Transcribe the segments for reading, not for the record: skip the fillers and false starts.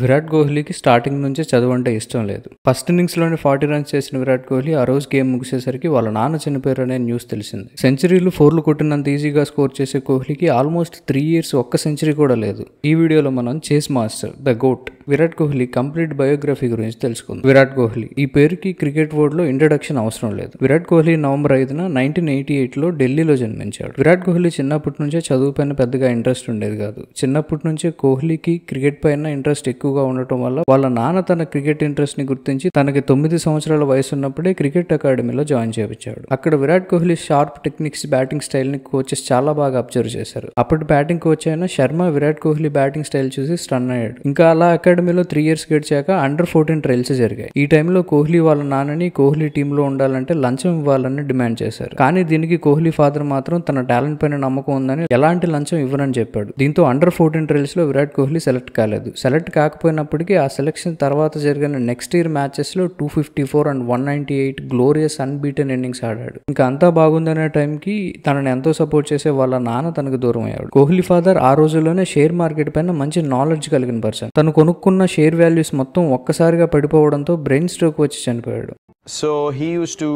విరాట్ కోహ్లీకి స్టార్టింగ్ నుంచే చదువు అంటే ఇష్టం లేదు. ఫస్ట్ ఇన్నింగ్స్లోనే 40 రన్స్ చేసిన విరాట్ కోహ్లీ ఆ రోజు గేమ్ ముగిసేసరికి వాళ్ళ నాన్న చనిపోయారు అనే న్యూస్ తెలిసింది. సెంచరీలు 4లు కొట్టినంత ఈజీగా స్కోర్ చేసే కోహ్లీకి ఆల్మోస్ట్ 3 years ఒక్క సెంచరీ కూడా లేదు. ఈ వీడియోలో మనం chess master the goat Virat Kohli complete biography గురించి తెలుసుకుందాం. విరాట్ కోహ్లీ ఈ పేరుకి క్రికెట్ వరల్డ్ లో ఇంట్రడక్షన్ అవసరం లేదు. విరాట్ కోహ్లీ నవంబర్ 5న 1988లో ఢిల్లీలో జన్మించాడు. విరాట్ కోహ్లీ చిన్నప్పటి నుంచే చదువు పైన పెద్దగా ఇంట్రెస్ట్ ఉండేది కాదు. చిన్నప్పటి నుంచే కోహ్లీకి క్రికెట్ పైన ఇంట్రెస్ట్ ఎక్కువగా ఉండటం వల్ల వాళ్ళ నాన్న తన క్రికెట్ ఇంట్రెస్ట్ ని గుర్తించి తనకి 9 సంవత్సరాల వయసు ఉన్నప్పుడే క్రికెట్ అకాడమీలో జాయిన్ చేయించాడు. అక్కడ Virat Kohli sharp techniques, batting style ని కోచెస్ చాలా బాగా అబ్జర్వ్ చేశారు. అప్పటి బ్యాటింగ్ కోచ్ అయిన శర్మ విరాట్ కోహ్లీ బ్యాటింగ్ స్టైల్ చూసి స్టన్ అయ్యాడు. ఇంకా అలా అకాడమీలో 3 years గడిచాక అండర్ 14 ట్రయల్స్ జరిగాయి. ఈ టైంలో కోహ్లీ వాళ్ళ నాన్నని కోహ్లీ టీంలో ఉండాలంటే లంచం ఇవ్వాలని డిమాండ్ చేశారు. కానీ దీనికి కోహ్లీ ఫాదర్ మాత్రం తన టాలెంట్ పైన నమ్మకం ఉందని ఎలాంటి లంచం ఇవ్వనని చెప్పాడు. దీంతో అండర్ 14 ట్రయల్స్ లో విరాట్ కోహ్లీ సెలెక్ట్ కాలేదు. సెలెక్ట్ కాకపోయినప్పటికీ ఆ సెలెక్షన్ తర్వాత జరిగిన నెక్స్ట్ ఇయర్ మ్యాచెస్ లో 254 and 198 గ్లోరియస్ అన్బీటెన్ ఇన్నింగ్స్ ఆడాడు. ఇంకా అంతా బాగుందనే టైంకి తనని ఎంతో సపోర్ట్ చేసే వాళ్ళ నాన్న తనకు దూరం అయ్యాడు. కోహ్లీ ఫాదర్ ఆ రోజుల్లోనే షేర్ మార్కెట్ పైన మంచి నాలెడ్జ్ కలిగిన పర్సన్. తను కొనుక్కున్న షేర్ వాల్యూస్ మొత్తం ఒక్కసారిగా పడిపోవడంతో బ్రెయిన్ స్ట్రోక్ వచ్చి చనిపోయాడు. So he used to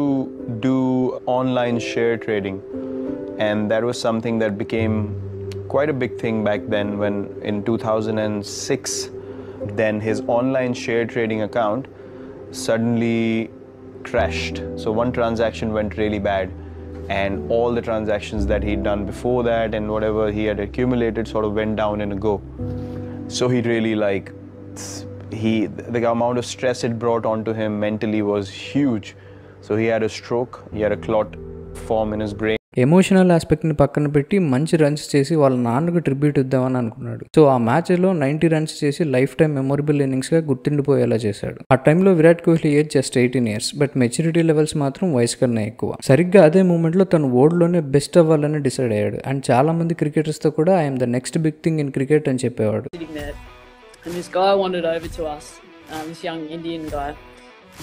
do online share trading, and that was something that became quite a big thing back then when in 2006 then his online share trading account suddenly crashed. So one transaction went really bad and all the transactions that he'd done before that and whatever he had accumulated sort of went down in a go. So he really the amount of stress it brought onto him mentally was huge. So he had a stroke, he had a clot form in his brain. Emotional aspect ని పక్కన పెట్టి మంచి runs చేసి వాళ్ళ నాన్నకు tribute ఇద్దామని అనుకున్నాడు. So ఆ మ్యాచ్ లో 90 రన్స్ చేసి లైఫ్ టైం మెమొరబుల్ ఇన్నింగ్స్ గా గుర్తుండిపోయేలా చేశాడు. ఆ టైంలో Virat Kohli age just 18 years, but maturity levels మాత్రం వయసు కన్నా ఎక్కువ. సరిగ్గా అదే మూమెంట్ లో తను వరల్డ్ లోనే బెస్ట్ అవ్వాలని డిసైడ్ అయ్యాడు. అండ్ చాలా మంది క్రికెటర్స్ తో కూడా I'm the next big thing in cricket అని చెప్పేవాడు. And this guy wandered over to us, this young Indian guy.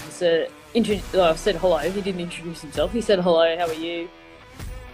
I said hello. He didn't introduce himself. He said, "Hello, how are you?"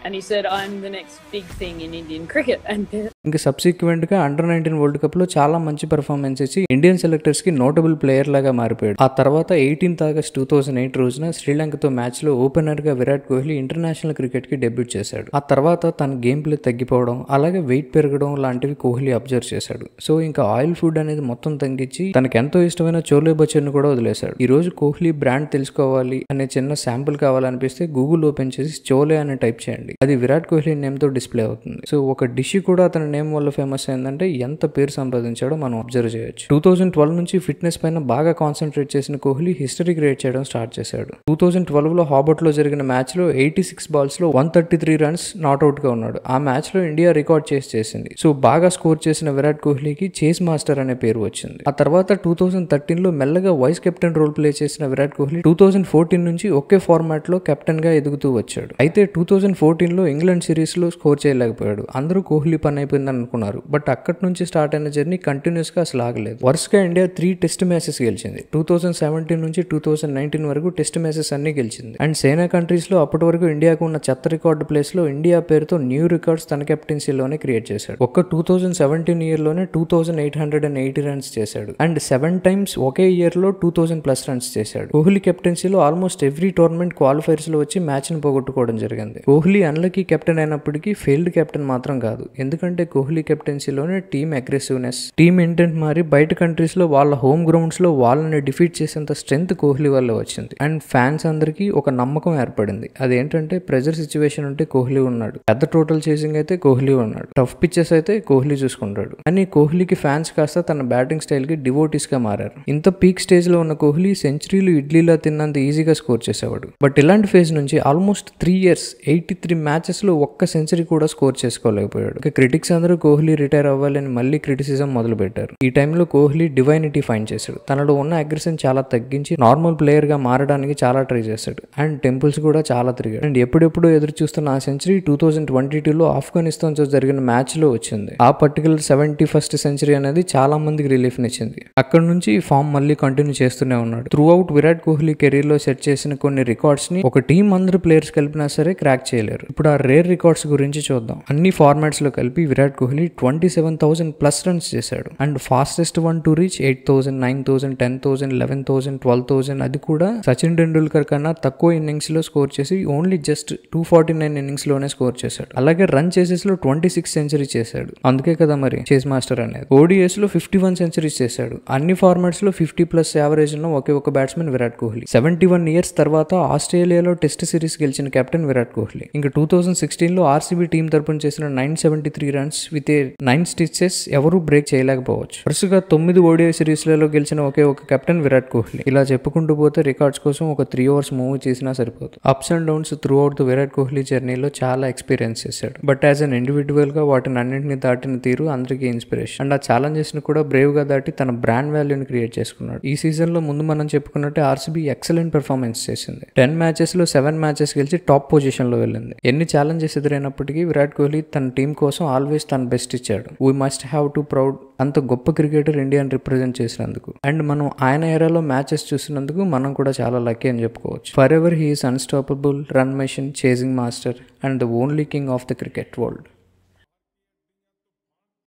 And he said, "I'm the next big thing in Indian cricket." And ఇంకా subsequent గా under 19 world cup లో చాలా మంచి performance ఇచ్చి Indian selectors కి notable player లాగా మారిపోయాడు. ఆ తర్వాత 18th August 2008 రోజున శ్రీలంకతో మ్యాచ్ లో ఓపెనర్ గా విరాట్ కోహ్లీ ఇంటర్నేషనల్ క్రికెట్ కి డెబ్యూట్ చేశాడు. ఆ తర్వాత తన గేమ్ ప్లే తగ్గిపోవడం, అలాగే వెయిట్ పెరగడం లాంటివి కోహ్లీ అబ్జర్వ్ చేశాడు. సో ఇంకా ఆయిల్ ఫుడ్ అనేది మొత్తం తగ్గించి తనకు ఎంతో ఇష్టమైన చోలే బచ్చన్ కూడా వదిలేశాడు. ఈ రోజు కోహ్లీ బ్రాండ్ తెలుసుకోవాలి అనే చిన్న శాంపుల్ కావాలనిపిస్తే గూగుల్ ఓపెన్ చేసి చోలే అని టైప్ చేయండి. అది విరాట్ కోహ్లీ నేమ్ తో డిస్ప్లే అవుతుంది. సో ఒక డిష్ కూడా అతని నేమ్ వల్ల ఫేమస్ అయిందంటే ఎంత పేరు సంపాదించాడో మనం అబ్జర్వ్ చేయొచ్చు. 2012 నుంచి ఫిట్నెస్ పైన బాగా కాన్సన్ట్రేట్ చేసిన కోహ్లీ హిస్టరీ క్రియేట్ చేయడం స్టార్ట్ చేశాడు. 2012 లో హాబర్ట్ లో జరిగిన మ్యాచ్ లో 86 balls లో 133 runs నాట్అవుట్ గా ఉన్నాడు. ఆ మ్యాచ్ లో ఇండియా రికార్డ్ చేసింది. సో బాగా స్కోర్ చేసిన విరాట్ కోహ్లీకి చేస్ మాస్టర్ అనే పేరు వచ్చింది. ఆ తర్వాత 2013 లో మెల్లగా వైస్ కెప్టెన్ రోల్ ప్లే చేసిన విరాట్ కోహ్లీ 2014 నుంచి ఒకే ఫార్మాట్ లో కెప్టెన్ గా ఎదుగుతూ వచ్చాడు. అయితే 2014 లో ఇంగ్లాండ్ సిరీస్ లో స్కోర్ చేయలేకపోయాడు. అందరూ కోహ్లీ పని అయిపోయిందని అనుకున్నారు. బట్ అక్కడి నుంచి స్టార్ట్ అయిన జర్నీ కంటిన్యూస్ గా అసలు ఆగలేదు. వరుసగా ఇండియా 3 టెస్ట్ మ్యాచెస్ గెలిచింది. 2017 నుంచి 2019 వరకు టెస్ట్ మ్యాచెస్ అన్ని గెలిచింది. అండ్ సేనా కంట్రీస్ లో అప్పటి వరకు ఇండియాకు ఉన్న చెత్త రికార్డు ప్లేస్ లో ఇండియా పేరుతో న్యూ రికార్డ్స్ తన కెప్టెన్సీలోనే క్రియేట్ చేశాడు. ఒక్క 2017 ఇయర్ లోనే 2880 runs చేశాడు. అండ్ 7 times ఒకే ఇయర్ లో 2000+ runs చేశాడు. కోహ్లీ కెప్టెన్సీలో ఆల్మోస్ట్ ఎవ్రీ టోర్నమెంట్ క్వాలిఫైర్స్ లో వచ్చి మ్యాచ్ ని పోగొట్టుకోవడం జరిగింది. కోహ్లీ అన్లకీ కెప్టెన్ అయినప్పటికీ ఫెయిల్డ్ కెప్టెన్ మాత్రం కాదు. ఎందుకంటే కోహ్లీ కెప్టెన్సీలోనే టీమ్ అగ్రెసివ్నెస్, టీమ్ ఇంటెంట్ మారి బయట కంట్రీస్ లో వాళ్ళ హోమ్ గ్రౌండ్స్ లో వాళ్ళని డిఫీట్ చేసేంత స్ట్రెంత్ కోహ్లీ వల్ల వచ్చింది. అండ్ ఫ్యాన్స్ అందరికీ ఒక నమ్మకం ఏర్పడింది. అదేంటంటే ప్రెజర్ సిచ్యువేషన్ ఉంటే కోహ్లీ ఉన్నాడు, పెద్ద టోటల్ చేసింగ్ అయితే కోహ్లీ ఉన్నాడు, టఫ్ పిచెస్ అయితే కోహ్లీ చూసుకుంటాడు అని కోహ్లీకి ఫ్యాన్స్ కాస్త తన బ్యాటింగ్ స్టైల్ కి డివోటీస్ గా మారారు. ఇంత పీక్ స్టేజ్ లో ఉన్న కోహ్లీ సెంచరీలు ఇడ్లీలా తిన్నంత ఈజీగా స్కోర్ చేసేవాడు. బట్ ఇలాంటి ఫేజ్ నుంచి ఆల్మోస్ట్ 3 years 83 మ్యాచెస్ లో ఒక్క సెంచరీ కూడా స్కోర్ చేసుకోలేకపోయాడు. ఇక క్రిటిక్స్ అందరూ కోహ్లీ రిటైర్ అవ్వాలని మళ్ళీ క్రిటిసిజం మొదలు పెట్టారు. ఈ టైంలో కోహ్లీ డివైనిటీ ఫైండ్ చేశాడు. తనలో ఉన్న అగ్రెషన్ చాలా తగ్గించి నార్మల్ ప్లేయర్ గా మారడానికి చాలా ట్రై చేశాడు. అండ్ టెంపుల్స్ కూడా చాలా తిరిగాడు. అండ్ ఎప్పుడెప్పుడు ఎదురు చూస్తున్న ఆ సెంచరీ 2022లో ఆఫ్ఘనిస్తాన్ తో జరిగిన మ్యాచ్ లో వచ్చింది. ఆ పర్టికులర్ 71st సెంచరీ అనేది చాలా మందికి రిలీఫ్ నిచ్చింది. అక్కడ నుంచి ఫామ్ మళ్ళీ కంటిన్యూ చేస్తూనే ఉన్నాడు. Through out Virat Kohli career లో సెట్ చేసిన కొన్ని రికార్డ్స్ ని ఒక టీం అందరూ ప్లేయర్స్ కలిపినా సరే క్రాక్ చేయలేరు. ఇప్పుడు ఆ రేర్ రికార్డ్స్ గురించి చూద్దాం. అన్ని ఫార్మాట్స్ లో కలిపి విరాట్ విరాట్ కోహ్లీ 27,000+ రన్స్ చేశాడు. And fastest one to reach 8,000, 9,000, 10,000, 11,000, 12,000 అది కూడా సచిన్ టెండూల్కర్ కన్నా తక్కువ ఇన్నింగ్స్ లో స్కోర్ చేసి ఓన్లీ జస్ట్ 249 ఇన్నింగ్స్ లోనే స్కోర్ చేశాడు. అలాగే రన్ చేసేస్ లో 26 సెంచరీ చేశాడు. అందుకే కదా మరి చేస్ మాస్టర్ అనేది. ఓడిఎస్ లో 51 సెంచరీస్ చేశాడు. అన్ని ఫార్మాట్స్ లో 50+ యావరేజ్ ఉన్న ఒకే ఒక బ్యాట్స్మెన్ విరాట్ కోహ్లీ. 71 ఇయర్స్ తర్వాత ఆస్ట్రేలియాలో టెస్ట్ సిరీస్ గెలిచిన కెప్టెన్ విరాట్ కోహ్లీ. ఇంకా 2016 లో ఆర్సీబీ టీం తరపున చేసిన 973 రన్స్ విత్ 9 స్టిచెస్ ఎవరూ బ్రేక్ చేయలేకపోవచ్చు. వరుసగా 9 ఓడిఐ సిరీస్లలో గెలిచిన ఒకే ఒక కెప్టెన్ విరాట్ కోహ్లీ. ఇలా చెప్పుకుంటూ పోతే రికార్డ్స్ కోసం ఒక 3 అవర్స్ మూవీ చేసినా సరిపోదు. Ups and downs through out the Virat Kohli జర్నీలో చాలా ఎక్స్పీరియన్స్ చేశాడు. బట్ యాజ్ అన్ ఇండివిజువల్ గా వాటిని అన్నింటినీ దాటిన తీరు అందరికీ ఇన్స్పిరేషన్. అండ్ ఆ ఛాలెంజెస్ ని కూడా బ్రేవ్ గా దాటి తన బ్రాండ్ వాల్యూని క్రియేట్ చేసుకున్నాడు. ఈ సీజన్ లో ముందు మనం చెప్పుకున్నట్టే ఆర్సీబీ ఎక్సలెంట్ పెర్ఫార్మెన్స్ చేసింది. 10 మ్యాచెస్ లో 7 మ్యాచెస్ గెలిచి టాప్ పొజిషన్ లో వెళ్ళింది. ఎన్ని ఛాలెంజెస్ ఎదురైనప్పటికీ విరాట్ కోహ్లీ తన టీం కోసం ఆల్వేస్ తన బెస్ట్ ఇచ్చాడు. We must have to proud అంత గొప్ప క్రికెటర్ ఇండియాని రిప్రజెంట్ చేసినందుకు. అండ్ మనం ఆయన ఏరాలో మ్యాచెస్ చూసినందుకు మనం కూడా చాలా లక్కీ అని చెప్పుకోవచ్చు. For ever he is unstoppable, run machine, chasing master and the only king of the cricket world.